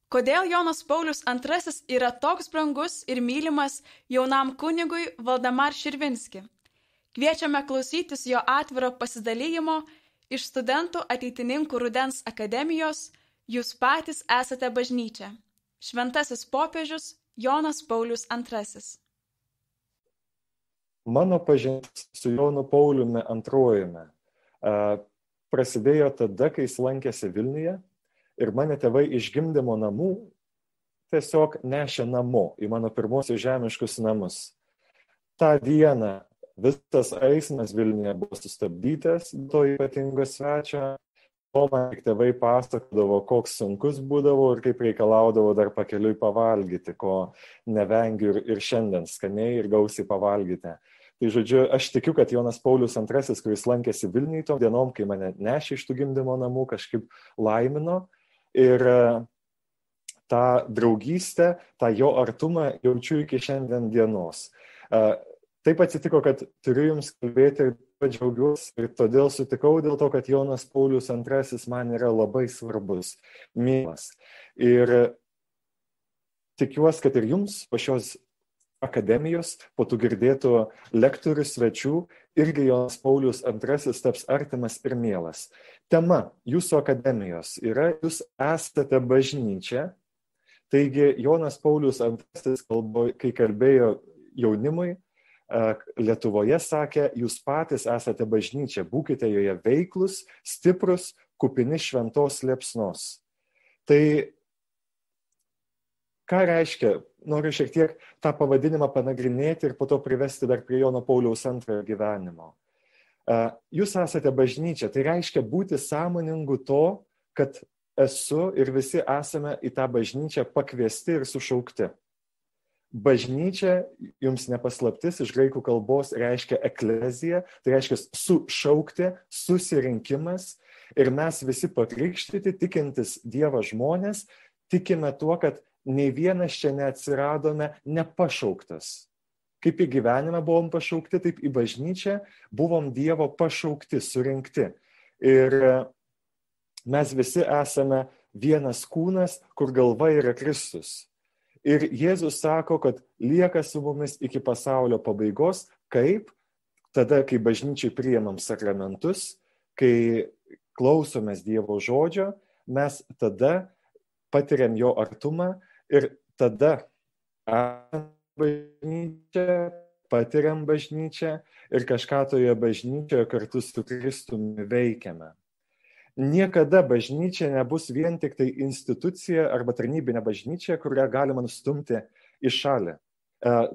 Kodėl Jonas Paulius II yra toks brangus ir mylimas jaunam kunigui Valdemar Širvinski? Kviečiame klausytis jo atviro pasidalijimo iš studentų ateitininkų Rudens akademijos Jūs patys esate bažnyčia. Šventasis popiežius Jonas Paulius II. Mano pažintis su Jonu Pauliumi II prasidėjo tada, kai jis lankėsi Vilniuje ir mane tėvai iš gimdymo namų tiesiog nešė namo į mano pirmosius žemiškus namus. Ta diena visas eismas Vilniuje buvo sustabdytas to ypatingo svečio. O man tėvai pasakodavo, koks sunkus būdavo ir kaip reikalaudavo dar pakeliui pavalgyti, ko nevengiu ir šiandien skaniai ir gausiai pavalgyti. Tai žodžiu, aš tikiu, kad Jonas Paulius II, kuris lankėsi Vilniuje tom dienom, kai mane nešė iš tų gimdymo namų, kažkaip laimino ir tą draugystę, tą jo artumą jaučiu iki šiandien dienos. Taip atsitiko, kad turiu jums kalbėti ir džiaugiuosi ir todėl sutikau dėl to, kad Jonas Paulius II man yra labai svarbus, mylimas. Ir tikiuosi, kad ir jums po šios akademijos, po tų girdėtų lektorių svečių, irgi Jonas Paulius II taps artimas ir mielas. Tema jūsų akademijos yra Jūs esate bažnyčia. Taigi Jonas Paulius II, kai kalbėjo jaunimui, Lietuvoje sakė, jūs patys esate bažnyčia, būkite joje veiklus, stiprus, kupini šventos liepsnos. Tai ką reiškia? Noriu šiek tiek tą pavadinimą panagrinėti ir po to privesti dar prie Jono Pauliaus II gyvenimo. Jūs esate bažnyčia, tai reiškia būti sąmoningu to, kad esu ir visi esame į tą bažnyčią pakviesti ir sušaukti. Bažnyčia, jums nepaslaptis, iš graikų kalbos reiškia eklezija, tai reiškia sušaukti, susirinkimas ir mes visi pakrikštyti, tikintis Dievo žmonės, tikime tuo, kad nei vienas čia neatsiradome nepašauktas. Kaip į gyvenimą buvom pašaukti, taip į bažnyčią buvom Dievo pašaukti, surinkti. Ir mes visi esame vienas kūnas, kur galva yra Kristus. Ir Jėzus sako, kad lieka su mumis iki pasaulio pabaigos, kaip tada, kai bažnyčiai priimam sakramentus, kai klausomės Dievo žodžio, mes tada patiriam jo artumą ir tada patiriam bažnyčią ir kažką toje bažnyčioje kartu su Kristumi veikiame. Niekada bažnyčia nebus vien tik tai institucija arba tarnybinė bažnyčia, kurią galima nustumti į šalį.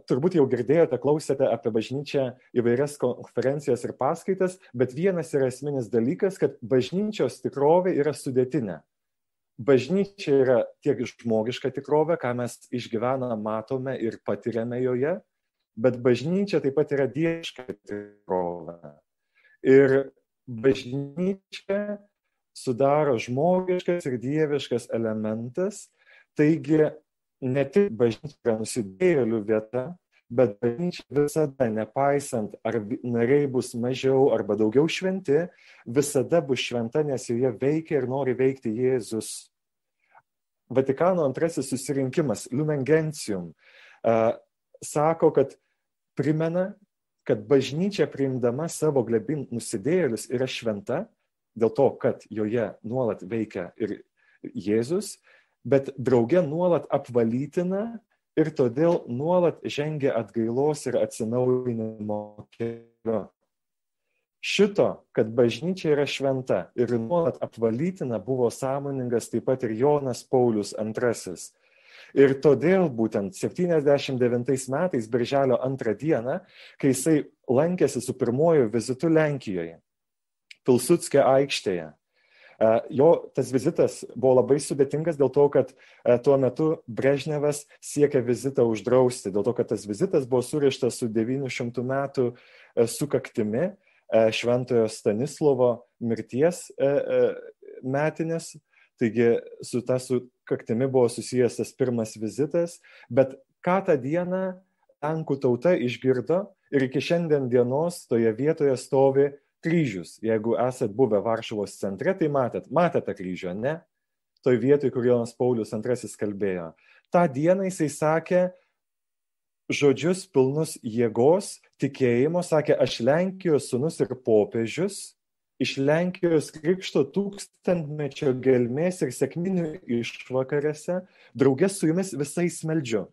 Turbūt jau girdėjote, klausėte apie bažnyčią įvairias konferencijas ir paskaitas, bet vienas yra esminis dalykas, kad bažnyčios tikrovė yra sudėtinė. Bažnyčia yra tiek žmogiška tikrovė, ką mes išgyvename, matome ir patiriame joje, bet bažnyčia taip pat yra dieviška tikrovė. Ir bažnyčia sudaro žmogiškas ir dieviškas elementas, taigi ne tik bažnyčia yra nusidėjėlių vieta, bet bažnyčia visada, nepaisant ar nariai bus mažiau arba daugiau šventi, visada bus šventa, nes joje veikia ir nori veikti Jėzus. Vatikano antrasis susirinkimas, Lumen Gentium, sako, kad primena, kad bažnyčia priimdama savo glėbin nusidėjėlius yra šventa, dėl to, kad joje nuolat veikia ir Jėzus, bet drauge nuolat apvalytina ir todėl nuolat žengia atgailos ir atsinaujinimo keliu. Šito, kad bažnyčia yra šventa ir nuolat apvalytina, buvo sąmoningas taip pat ir Jonas Paulius II. Ir todėl būtent 79 metais, birželio 2 dieną, kai jisai lankėsi su pirmuoju vizitu Lenkijoje, Pilsudskio aikštėje. Jo tas vizitas buvo labai sudėtingas dėl to, kad tuo metu Brežnevas siekė vizitą uždrausti, dėl to, kad tas vizitas buvo surištas su 900 metų sukaktimi Šventojo Stanislovo mirties metinės. Taigi su ta sukaktimi buvo susijęs tas pirmas vizitas, bet ką tą dieną lenkų tauta išgirdo ir iki šiandien dienos toje vietoje stovi kryžius. Jeigu esat buvę Varšuvos centre, tai matėte kryžių, ne? toj vietoj, kur Jonas Paulius II kalbėjo. Ta dieną jisai sakė žodžius pilnus jėgos, tikėjimo, sakė, aš Lenkijos sūnus ir popiežius, iš Lenkijos krikšto 1000-mečio gelmės ir sekminių išvakarėse, drauge su jumis visais meldžiu.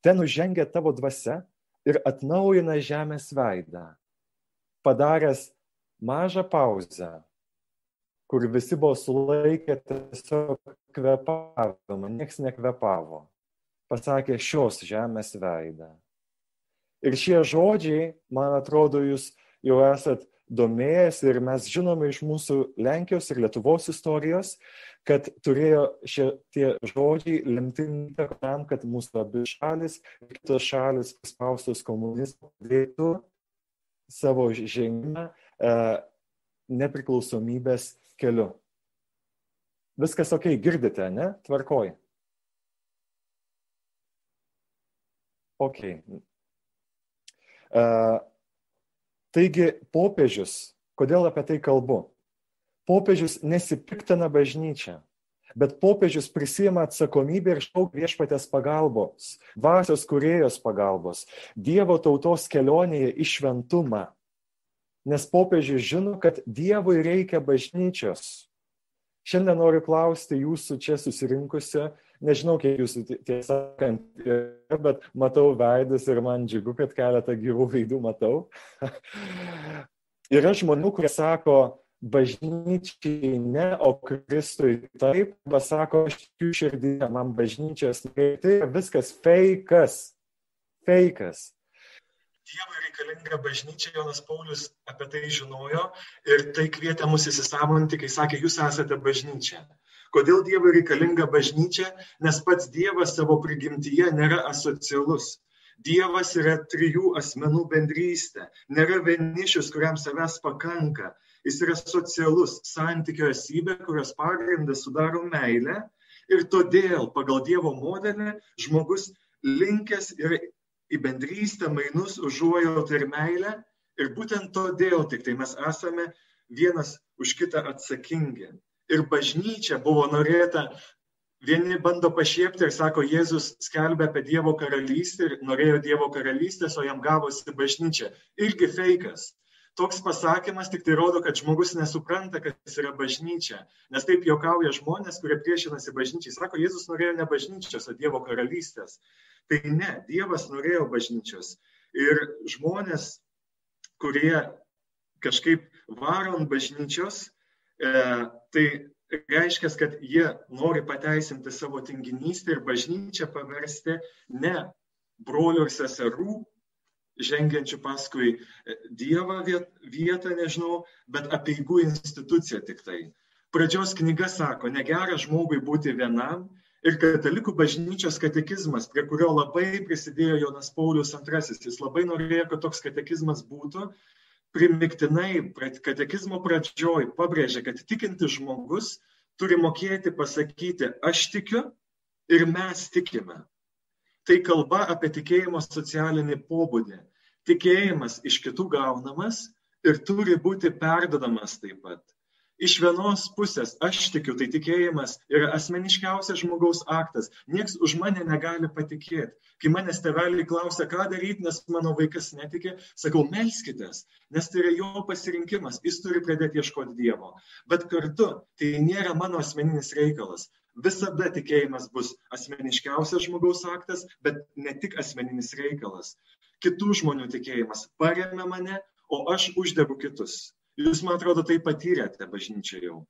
Ten užžengia tavo dvasia ir atnaujina žemės veidą. Padaręs mažą pauzę, kur visi buvo sulaikę tiesiog kvėpavimą, nieks nekvėpavo. Pasakė šios žemės veidą. Ir šie žodžiai, man atrodo, jūs jau esat domėjęs ir mes žinome iš mūsų Lenkijos ir Lietuvos istorijos, kad turėjo tie žodžiai lemtinį įtaką tam, kad mūsų abi šalis ir kitos šalis paspaustos komunizmo dėtų savo žengimą nepriklausomybės keliu. Viskas ok, girdite, ne? Tvarkoj. Ok. Taigi popiežius, kodėl apie tai kalbu? Popiežius nesipiktina bažnyčią, bet popiežius prisiima atsakomybę ir šaukia viešpaties pagalbos, dvasios kūrėjos pagalbos, Dievo tautos kelionėje į šventumą. Nes popiežius žino, kad Dievui reikia bažnyčios. Šiandien noriu klausti jūsų čia susirinkusio, nežinau, kiek jūsų tiesą sakant, bet matau veidus ir man džiugu, kad keletą gyvų veidų matau. Yra žmonių, kurie sako, bažnyčiai ne, o Kristui taip, arba sako, aš tikiu širdyje, man bažnyčios nereikia. Tai viskas feikas. Dievui reikalinga bažnyčia, Jonas Paulius apie tai žinojo ir tai kvietė mus įsisąmoninti, kai sakė, jūs esate bažnyčia. Kodėl Dievui reikalinga bažnyčia? Nes pats Dievas savo prigimtyje nėra asocialus. Dievas yra 3 asmenų bendrystė, nėra vienišius, kuriam savęs pakanka. Jis yra socialus, santykio esybė, kurios pagrindas sudaro meilę ir todėl pagal Dievo modelį žmogus linkęs yra į bendrystę, mainus, užuojautą ir meilę ir būtent todėl tik tai mes esame vienas už kitą atsakingi. Ir bažnyčia buvo norėta, vieni bando pašiepti ir sako, Jėzus skelbia apie Dievo karalystę ir norėjo Dievo karalystės, o jam gavosi bažnyčia. Irgi feikas. Toks pasakymas tik tai rodo, kad žmogus nesupranta, kas yra bažnyčia. Nes taip juokauja žmonės, kurie priešinasi bažnyčiai. Sako, Jėzus norėjo ne bažnyčios, o Dievo karalystės. Tai ne, Dievas norėjo bažnyčios. Ir žmonės, kurie kažkaip varo ant bažnyčios, tai reiškia, kad jie nori pateisinti savo tinginystę ir bažnyčią paversti ne brolių ir seserų, žengiančių paskui Dievą vietą, nežinau, bet apeigų instituciją tik tai. Pradžios knyga sako, negera žmogui būti vienam ir katalikų bažnyčios katekizmas, prie kurio labai prisidėjo Jonas Paulius II, jis labai norėjo, kad toks katekizmas būtų, primiktinai katekizmo pradžioj pabrėžia, kad tikintis žmogus turi mokėti pasakyti, aš tikiu ir mes tikime. Tai kalba apie tikėjimo socialinį pobūdį. Tikėjimas iš kitų gaunamas ir turi būti perdodamas taip pat. Iš vienos pusės aš tikiu, tai tikėjimas yra asmeniškiausias žmogaus aktas. Nieks už mane negali patikėti. Kai manęs tėveliai klausia, ką daryti, nes mano vaikas netiki, sakau, melskitės, nes tai yra jo pasirinkimas, jis turi pradėti ieškoti Dievo. Bet kartu tai nėra mano asmeninis reikalas. Visada tikėjimas bus asmeniškiausias žmogaus aktas, bet ne tik asmeninis reikalas. Kitų žmonių tikėjimas paremia mane, o aš uždegu kitus. Jūs, man atrodo, tai patyrėte bažnyčioje jau.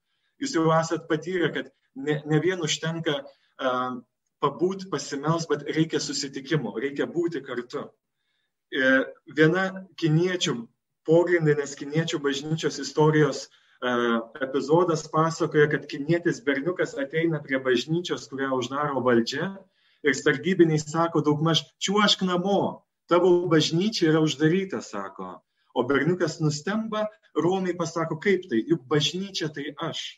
Jūs jau esat patyrę, kad ne vien užtenka pabūt, pasimels, bet reikia susitikimo, reikia būti kartu. Viena pagrindinės kiniečių bažnyčios istorijos epizodas pasakoja, kad kinietis berniukas ateina prie bažnyčios, kurią uždaro valdžia ir sargybiniai sako daugmaž, čiuožk namo, tavo bažnyčia yra uždaryta, sako. O berniukas nustemba, romiai pasako, kaip tai, juk bažnyčia tai aš.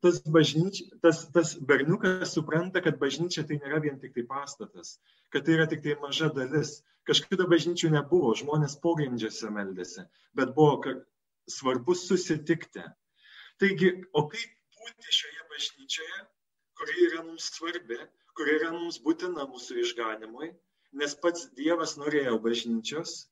Tas berniukas supranta, kad bažnyčia tai nėra vien tik tai pastatas, kad tai yra tik tai maža dalis. Kažkada bažnyčių nebuvo, žmonės pogrindžiuose meldėsi, bet buvo svarbu susitikti. Taigi, o kaip būti šioje bažnyčioje, kuri yra mums svarbi, kuri yra mums būtina mūsų išganimui, nes pats Dievas norėjo bažnyčios.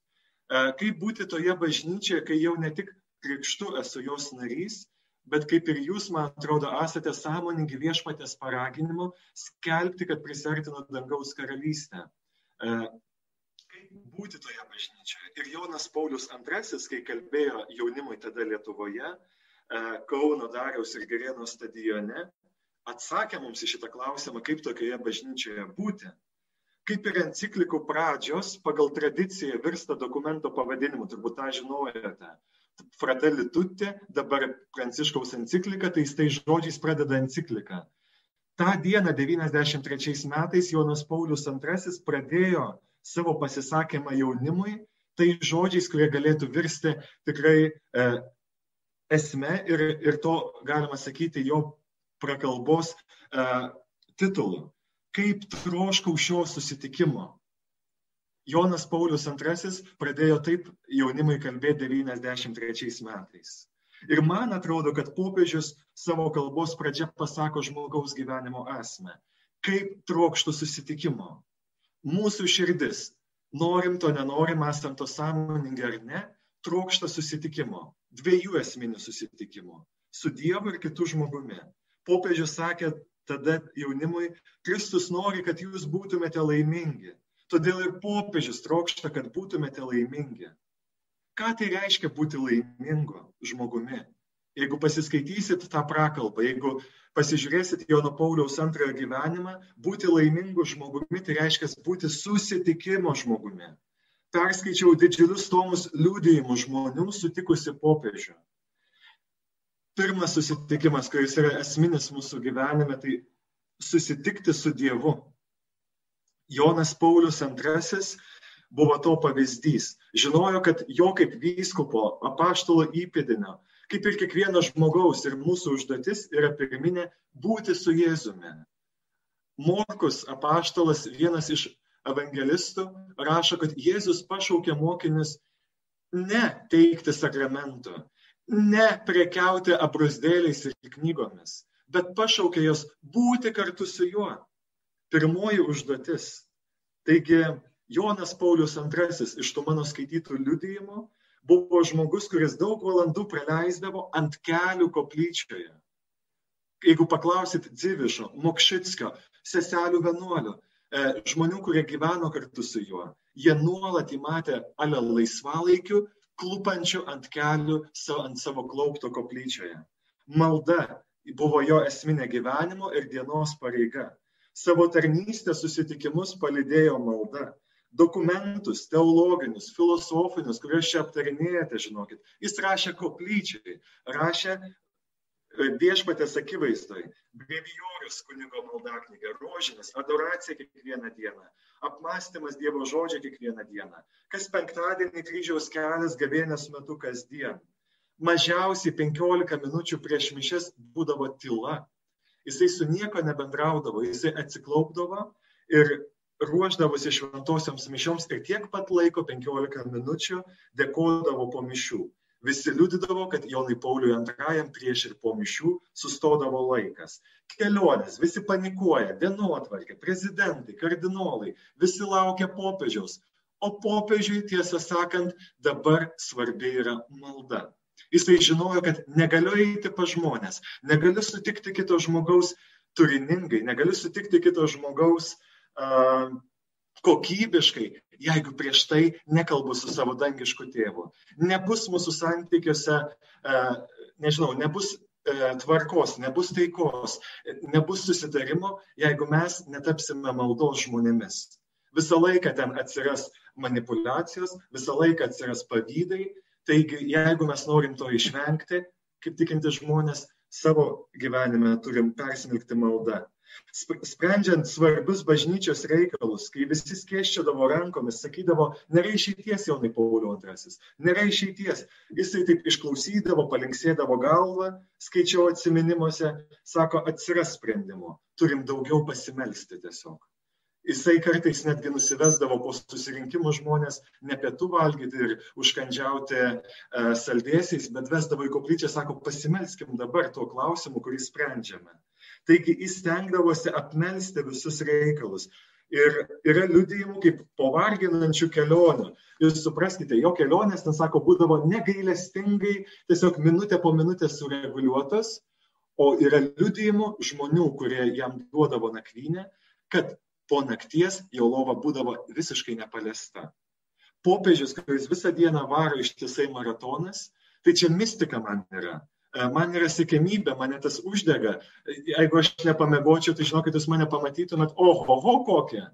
Kaip būti toje bažnyčioje, kai jau ne tik krikštu esu jos narys, bet kaip ir jūs, man atrodo, esate sąmoningi viešpaties paraginimu skelbti, kad prisiartino dangaus karalystę. Kaip būti toje bažnyčioje? Ir Jonas Paulius II, kai kalbėjo jaunimui tada Lietuvoje, Kauno Dariaus ir Girėno stadione, atsakė mums į šitą klausimą, kaip tokioje bažnyčioje būti. Kaip ir enciklikų pradžios pagal tradiciją virsta dokumento pavadinimu, turbūt tą žinojate. Fratelli Tutti, dabar Pranciškaus enciklika, tai žodžiais pradeda encikliką. Ta dieną 93 metais Jonas Paulius II pradėjo savo pasisakymą jaunimui, tai žodžiais, kurie galėtų virsti tikrai esme ir to, galima sakyti, jo prakalbos titulu. Kaip troškau šio susitikimo. Jonas Paulius II pradėjo taip jaunimui kalbėti 93 metais. Ir man atrodo, kad popiežius savo kalbos pradžia pasako žmogaus gyvenimo esmę. Kaip trokštų susitikimo. Mūsų širdis, norim to, nenorim, esam to sąmoningi ar ne, trokšta susitikimo. Dviejų esminių susitikimų. Su Dievu ir kitu žmogumi. Popiežius sakė tada jaunimui, Kristus nori, kad jūs būtumėte laimingi. Todėl ir popiežius trokšta, kad būtumėte laimingi. Ką tai reiškia būti laimingu žmogumi? Jeigu pasiskaitysit tą prakalbą, jeigu pasižiūrėsit Jono Pauliaus II gyvenimą, būti laimingu žmogumi, tai reiškia būti susitikimo žmogumi. Perskaičiau didžiulius tomus liudijimų žmonių sutikusi popiežių. Pirmas susitikimas, kuris yra esminis mūsų gyvenime, tai susitikti su Dievu. Jonas Paulius II buvo to pavyzdys. Žinojo, kad jo kaip vyskupo, apaštalo įpėdinio, kaip ir kiekvieno žmogaus ir mūsų užduotis yra pirminė būti su Jėzumi. Morkus apaštalas, vienas iš evangelistų, rašo, kad Jėzus pašaukė mokinius ne teikti sakramentų, ne prekiauti abrūzdėliais ir knygomis, bet pašaukė jos būti kartu su juo. Pirmoji užduotis. Taigi Jonas Paulius II iš tų mano skaitytų liudijimų buvo žmogus, kuris daug valandų praleisdavo ant kelių koplyčioje. Jeigu paklausit Dzivišo, Mokšickio, seselių vienuolių, žmonių, kurie gyveno kartu su juo, jie nuolat įmatė ale laisvalaikiu, klupančių ant kelių ant savo klaupto koplyčioje. Malda buvo jo esminė gyvenimo ir dienos pareiga. Savo tarnystės susitikimus palydėjo malda. Dokumentus, teologinius, filosofinius, kuriuos čia aptarinėjate, žinokit, jis rašė koplyčiai, rašė viešpatės akivaizdoj, brevijorius kunigo maldaknygė, rožinis, adoracija kiekvieną dieną, apmąstymas Dievo žodžio kiekvieną dieną, kas penktadienį kryžiaus kelias gavėnios metu kasdien. Mažiausiai 15 minučių prieš mišias būdavo tyla. Jisai su nieko nebendraudavo, jisai atsiklaupdavo ir ruošdavosi šventosioms mišioms ir tiek pat laiko 15 minučių dėkodavo po mišių. Visi liudydavo, kad Jonui Pauliui II prieš ir po mišių sustodavo laikas. Kelionės, visi panikuoja, dienotvarkė, prezidentai, kardinolai, visi laukia popiežiaus. O popiežiui, tiesą sakant, dabar svarbi yra malda. Jisai žinojo, kad negaliu eiti pas žmonės, negaliu sutikti kito žmogaus turiningai, negaliu sutikti kito žmogaus kokybiškai, jeigu prieš tai nekalbu su savo dangišku tėvu. Nebus mūsų santykiuose, nebus tvarkos, nebus taikos, nebus susitarimo, jeigu mes netapsime maldos žmonėmis. Visą laiką ten atsiras manipulacijos, visą laiką atsiras pavydai. Taigi, jeigu mes norim to išvengti, kaip tikinti žmonės, savo gyvenime turim persmelkti maldą. Sprendžiant svarbius bažnyčios reikalus, kai visi skėsčiodavo rankomis, sakydavo, nėra išeities Jonui Pauliui II, nėra išeities. Jisai taip išklausydavo, palinksėdavo galvą, skaičiau atsiminimuose, sako, atsiras sprendimo, turim daugiau pasimelsti tiesiog. Jisai kartais netgi nusivesdavo po susirinkimų žmonės ne pietų valgyti ir užkandžiauti saldėsiais, bet vesdavo į koplyčią, sako, pasimelskim dabar tuo klausimu, kurį sprendžiame. Taigi jis stengdavosi apmelsti visus reikalus. Ir yra liudijimų kaip po varginančių kelionių. Jūs supraskite, jo kelionės, ten sako, būdavo negailestingai, tiesiog minutė po minutės sureguliuotos, o yra liudijimų žmonių, kurie jam duodavo nakvynę, kad po nakties jo lova būdavo visiškai nepaliesta. Popiežius, kuris visą dieną varo ištisai maratonas, tai čia mistika man yra. Man yra siekiamybė, mane tas uždega. Jeigu aš nepamiegočiau, tai žinokit, jūs mane pamatytumėt, oho, kokią.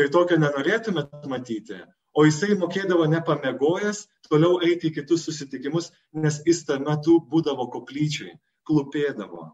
Ir tokio nenorėtumėt matyti. O jisai mokėdavo nepamiegojęs toliau eiti į kitus susitikimus, nes jis tą metu būdavo koplyčiai, klupėdavo.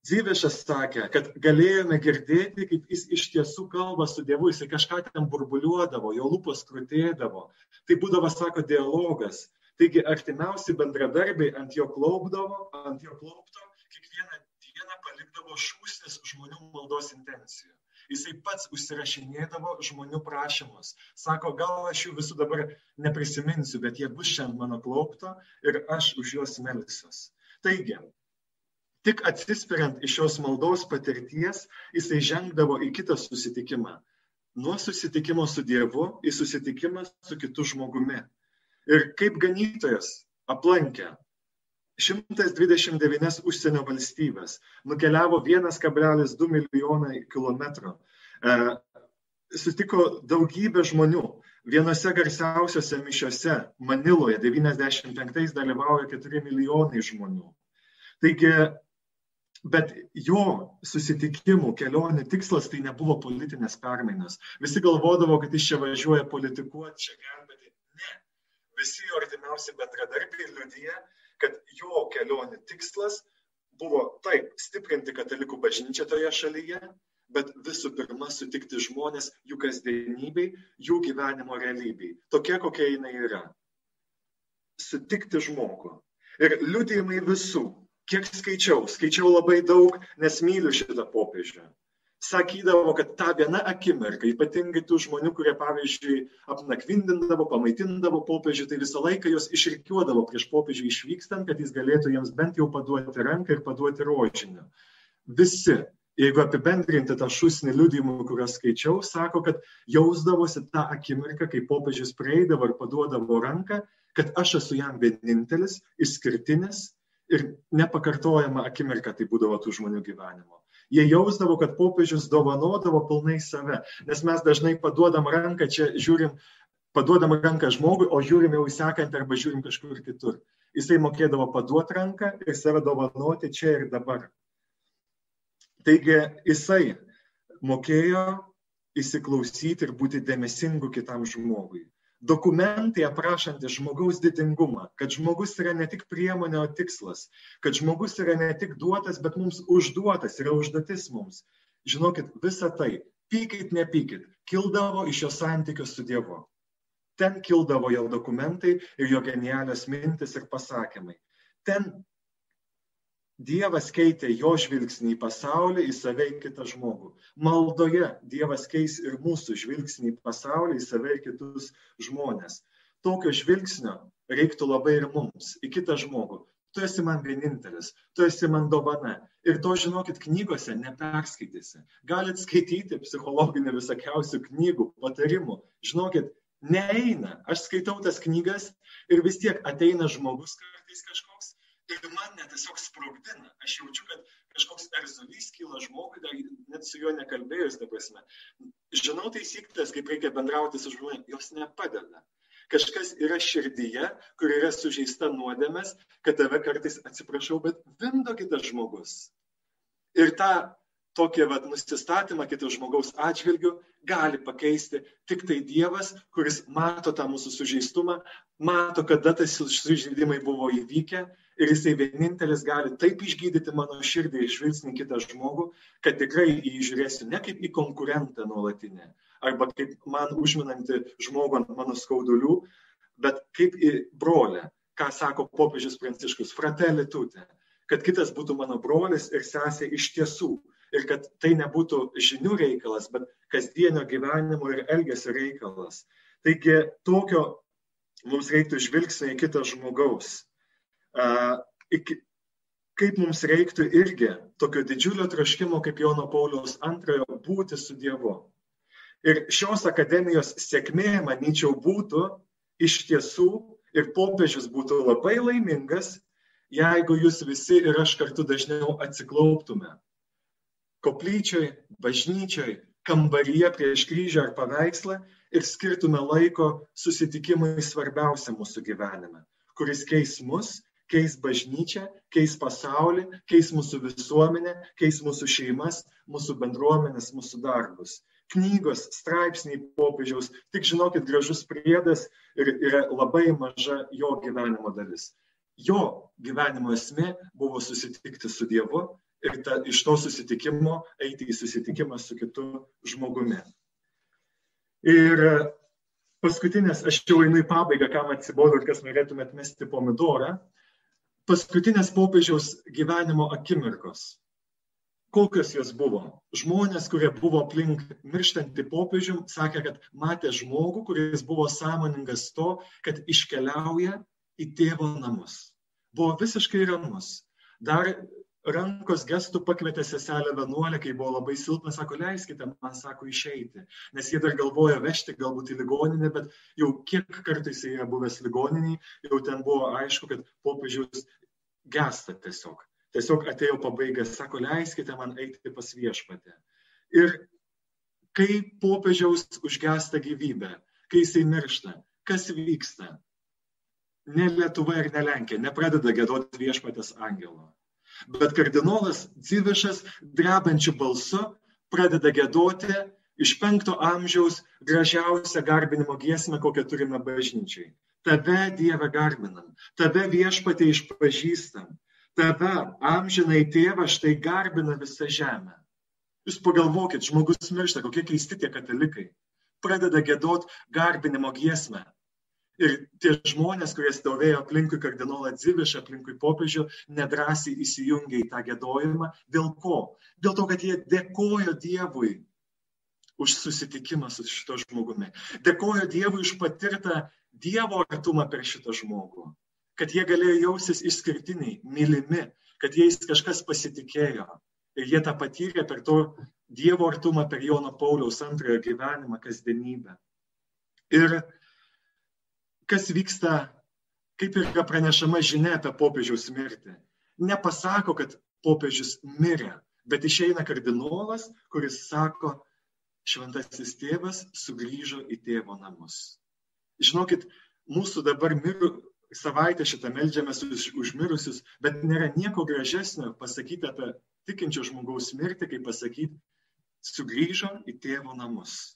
Dzivišas sakė, kad galėjome girdėti, kaip jis iš tiesų kalba su Dievu, jisai kažką ten burbuliuodavo, jo lūpos krutėdavo. Tai būdavo, sako, dialogas. Taigi artimiausi bendradarbiai ant jo klaupto, kiekvieną dieną palikdavo šūsnis žmonių maldos intencijų. Jisai pats užsirašinėdavo žmonių prašymus. Sako, gal aš jų visų dabar neprisiminsiu, bet jie bus šiandien mano klaupto ir aš už juos melsiuos. Taigi, tik atsispiriant iš šios maldos patirties, jisai žengdavo į kitą susitikimą. Nuo susitikimo su Dievu į susitikimą su kitu žmogumi. Ir kaip ganytojas aplankė 129 užsienio valstybės, nukeliavo 1,2 milijonai kilometrų, sutiko daugybę žmonių. Vienose garsiausiose mišiose Maniloje 95 dalyvauja 4 milijonai žmonių. Taigi, bet jo susitikimų, kelionių tikslas tai nebuvo politinės permainos. Visi galvodavo, kad jis čia važiuoja politikuoti, čia gelbėti. Ne. Visi jo artimiausi bendradarbiai liudija, kad jo kelionių tikslas buvo taip stiprinti katalikų bažnyčią toje šalyje, bet visų pirma sutikti žmonės jų kasdienybei, jų gyvenimo realybei. Tokia, kokia jinai yra. Sutikti žmogų. Ir liudijimai visų. Kiek skaičiau labai daug, nes myliu šitą popiežių. Sakydavo, kad tą vieną akimirką, ypatingai tų žmonių, kurie, pavyzdžiui, apnakvindindavo, pamaitindavo popiežių, tai visą laiką jos išrikiuodavo prieš popiežių išvykstant, kad jis galėtų jiems bent jau paduoti ranką ir paduoti rožinį. Visi, jeigu apibendrinti tą šūsnį liudijimų, kuriuos skaičiau, sako, kad jausdavosi tą akimirką, kai popiežius prieidavo ir paduodavo ranką, kad aš esu jam vienintelis, išskirtinis ir nepakartojama akimirka tai būdavo tų žmonių gyvenimo. Jie jausdavo, kad popiežius dovanodavo pilnai save, nes mes dažnai paduodam ranką, čia žiūrim, paduodam ranką žmogui, o žiūrim jau į sekantį arba žiūrim kažkur kitur. Jisai mokėdavo paduoti ranką ir save dovanoti čia ir dabar. Taigi jisai mokėjo įsiklausyti ir būti dėmesingu kitam žmogui. Dokumentai aprašantis žmogaus didingumą, kad žmogus yra ne tik priemonė, o tikslas, kad žmogus yra ne tik duotas, bet mums užduotas, yra užduotis mums. Žinokit, visa tai, pykit, nepykit, kildavo iš jo santykio su Dievu. Ten kildavo jo dokumentai ir jo genialios mintis ir pasakymai. Ten Dievas keitė jo žvilgsnį į pasaulį, į save, į kitą žmogų. Maldoje Dievas keis ir mūsų žvilgsnį į pasaulį, į save, į kitus žmonės. Tokio žvilgsnio reiktų labai ir mums, į kitą žmogų. Tu esi man vienintelis, tu esi man dovana. Ir to, žinokit, knygose neperskaitysi. Galit skaityti psichologinių visokiausių knygų, patarimų. Žinokit, neeina. Aš skaitau tas knygas ir vis tiek ateina žmogus kartais kažkoks. Ir mane tiesiog sprogdina. Aš jaučiu, kad kažkoks erzulys kyla žmogui, dar net su juo nekalbėjus, ta prasme. Žinau taisyklės, kaip reikia bendrauti su žmonėmis, jos nepadeda. Kažkas yra širdyje, kur yra sužeista nuodėmės, kad tave kartais, atsiprašau, bet vimdo kitas žmogus. Ir tą tokį nusistatymą kito žmogaus atžvilgiu gali pakeisti tik tai Dievas, kuris mato tą mūsų sužeistumą, mato, kada tas sužeidimai buvo įvykę ir jisai vienintelis gali taip išgydyti mano širdį ir žvilgsnį kitą žmogų, kad tikrai jį žiūrėsiu ne kaip į konkurentą nuolatinę, arba kaip man užminantį žmogų ant mano skaudulių, bet kaip į brolę, ką sako popiežius Pranciškus, fratelli tutti, kad kitas būtų mano brolis ir sesė iš tiesų. Ir kad tai nebūtų žinių reikalas, bet kasdienio gyvenimo ir elgesio reikalas. Taigi tokio mums reiktų žvilgsnio į kitą žmogaus. kaip mums reiktų irgi tokio didžiulio troškimo kaip Jono Pauliaus antrojo būti su Dievu. Ir šios akademijos sėkmė, manyčiau, būtų iš tiesų ir popiežius būtų labai laimingas, jeigu jūs visi ir aš kartu dažniau atsiklauptume. Koplyčioj, bažnyčioj, kambaryje prieš kryžių ar paveikslą ir skirtume laiko susitikimui svarbiausia mūsų gyvenime, kuris keis mus, keis bažnyčią, keis pasaulį, keis mūsų visuomenę, keis mūsų šeimas, mūsų bendruomenės, mūsų darbus. Knygos, straipsniai popiežiaus, tik žinokit, gražus priedas ir yra labai maža jo gyvenimo dalis. Jo gyvenimo esmė buvo susitikti su Dievu ir iš to susitikimo eiti į susitikimą su kitu žmogumi. Ir paskutinės, aš jau einu į pabaigą, kam atsibodo ir kas norėtume atmesti pomidorą, paskutinės popiežiaus gyvenimo akimirkos. Kokios jos buvo? Žmonės, kurie buvo aplink mirštantį popiežių, sakė, kad matė žmogų, kuris buvo sąmoningas to, kad iškeliauja į tėvo namus. Buvo visiškai ramus. Dar rankos gestų pakvietė seselę vienuolę, kai buvo labai silpna, sako, leiskite man, sako, išeiti. Nes jie dar galvojo vežti galbūt į ligoninę, bet jau kiek kartais jie yra buvęs ligoniniai, jau ten buvo aišku, kad popiežius gesta tiesiog. Tiesiog atėjo pabaiga, sako, leiskite man eiti pas viešpatę. Ir kai popiežiaus užgesta gyvybė, kai jisai miršta, kas vyksta? Ne Lietuva ir ne Lenkija nepradeda giedoti viešpatės angelo. Bet kardinolas Dzivišas drebančiu balsu pradeda giedoti iš 5 amžiaus gražiausią garbinimo giesmę, kokią turime bažnyčiai. Tave, Dieve, garbinam, tave viešpatie išpažįstam. Tave, amžinai tėvą, štai garbina visą žemę. Jūs pagalvokit, žmogus miršta, kokie keisti tie katalikai. Pradeda giedot garbinimo giesmę. Ir tie žmonės, kurie stovėjo aplinkui kardinolą Dzivišą, aplinkui popiežių, nedrąsiai įsijungė į tą giedojimą. Dėl ko? Dėl to, kad jie dėkojo Dievui už susitikimą su šito žmogumi. Dėkojo Dievui už patirtą Dievo artumą per šitą žmogų. Kad jie galėjo jausis išskirtiniai, mylimi, kad jais kažkas pasitikėjo. Ir jie tą patyrė per to Dievo artumą, per Jono Pauliaus antrojo gyvenimą, kasdienybę. Ir kas vyksta, kaip yra pranešama žinia apie popiežiaus mirtį. Nepasako, kad popiežius mirė, bet išeina kardinolas, kuris sako, šventasis tėvas sugrįžo į tėvo namus. Žinokit, mūsų dabar savaitę šitą meldžiamės už mirusius, bet nėra nieko gražesnio pasakyti apie tikinčio žmogaus mirtį, kaip pasakyti, sugrįžo į tėvo namus.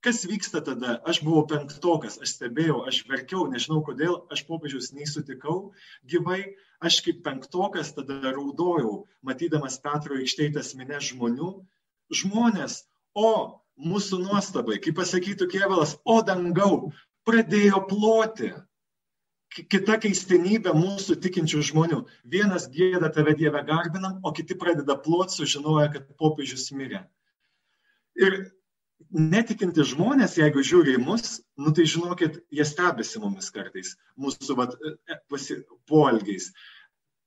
Kas vyksta tada? Aš buvau 5-okas, aš stebėjau, aš verkiau, nežinau kodėl, aš popiežiaus nei sutikau gyvai, aš kaip 5-okas tada raudojau, matydamas Petro aikštėj minias žmonių. Žmonės, o mūsų nuostabai, kaip pasakytų Kėvalas, o dangau, pradėjo ploti. Kita keistenybė mūsų tikinčių žmonių. Vienas gieda tave Dieve garbinam, o kiti pradeda ploti, sužinoja, kad popiežius mirė. Ir netikinti žmonės, jeigu žiūri į mus, tai žinokit, jie stebisi mumis kartais, mūsų poelgiais.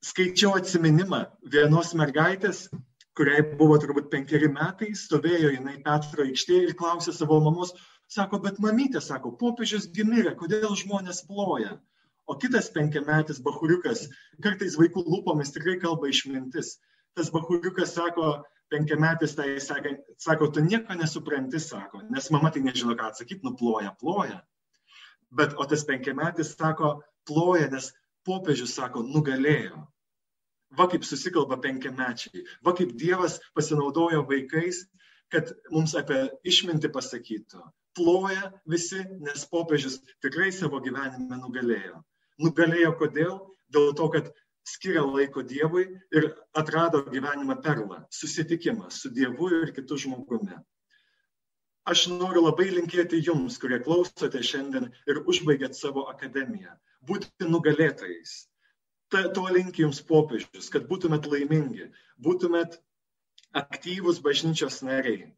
Skaičiau atsiminimą vienos mergaitės, kuriai buvo turbūt 5 metai, stovėjo jinai Petro aikštėje ir klausė savo mamos, sako, bet mamytė, sako, popiežius mirė, kodėl žmonės ploja? O kitas 5-metis bachuriukas, kartais vaikų lūpomis tikrai kalba išmintis. Tas bachuriukas sako, 5-metis tai sako, tu nieko nesupranti, sako, nes mama tai nežino, ką atsakyti, ploja. Bet o tas 5-metis sako, ploja, nes popiežius, sako, nugalėjo. Va kaip susikalba 5-mečiai, va kaip Dievas pasinaudojo vaikais, kad mums apie išmintį pasakytų. Ploja visi, nes popiežius tikrai savo gyvenime nugalėjo. Nugalėjo kodėl? Dėl to, kad skiria laiko Dievui ir atrado gyvenimą perlą, susitikimą su Dievu ir kitu žmogumi. Aš noriu labai linkėti jums, kurie klausote šiandien ir užbaigėt savo akademiją, būti nugalėtojais. To linki jums popiežius, kad būtumėt laimingi, būtumėt aktyvūs bažnyčios nariai,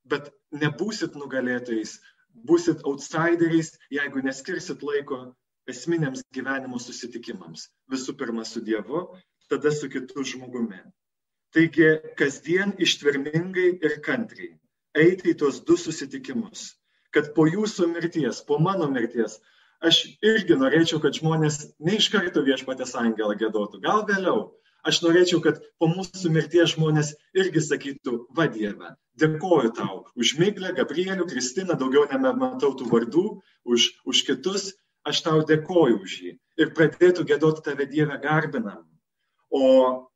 bet nebūsit nugalėtojais, būsit outsideriais, jeigu neskirsit laiko esminiams gyvenimo susitikimams. Visų pirma su Dievu, tada su kitu žmogumi. Taigi, kasdien ištvermingai ir kantriai eiti į tuos 2 susitikimus, kad po jūsų mirties, po mano mirties, aš irgi norėčiau, kad žmonės ne iš karto Viešpaties angelą giedotų, gal vėliau. Aš norėčiau, kad po mūsų mirties žmonės irgi sakytų, va Dieve, dėkoju tau už Miglę, Gabrielių, Kristiną, daugiau nematau tų vardų, už kitus, aš tau dėkoju už jį. Ir pradėtų giedoti tave Dieve garbinam. O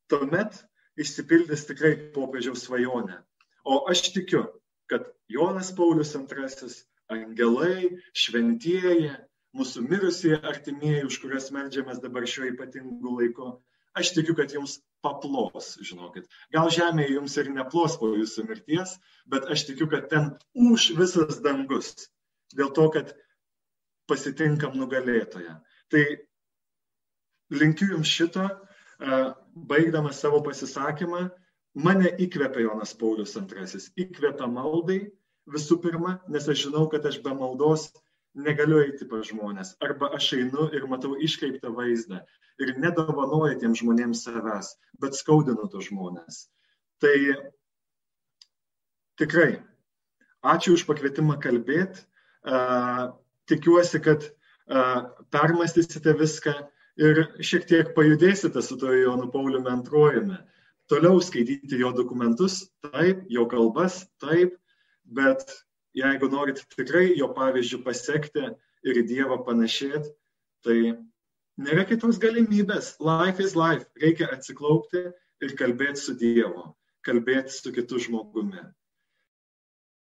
tuomet išsipildys tikrai popiežiaus svajonė. O aš tikiu, kad Jonas Paulius II, angelai, šventieji, mūsų mirusieji artimieji, už kuriuos meldžiamės dabar šiuo ypatingu laiku, aš tikiu, kad jums paplos, žinokit. Gal žemėje jums ir neplos po jūsų mirties, bet aš tikiu, kad ten už visas dangus. Dėl to, kad pasitinkam nugalėtoją. Tai linkiu jums šito, baigdamas savo pasisakymą, mane įkvepia Jonas Paulius II. Įkvepia maldai visų pirma, nes aš žinau, kad aš be maldos negaliu eiti pas žmonės. Arba aš einu ir matau iškreiptą vaizdą ir nedovanoju tiem žmonėms savęs, bet skaudinu tos žmonės. Tai tikrai, ačiū už pakvietimą kalbėti. Tikiuosi, kad permastysite viską ir šiek tiek pajudėsite su to Jonu Pauliumi II. Toliau skaityti jo dokumentus, taip, jo kalbas, taip, bet jeigu norit tikrai jo pavyzdžių pasekti ir į Dievą panašėti, tai nėra kitos galimybės. Life is life. Reikia atsiklaupti ir kalbėti su Dievu, kalbėti su kitu žmogumi.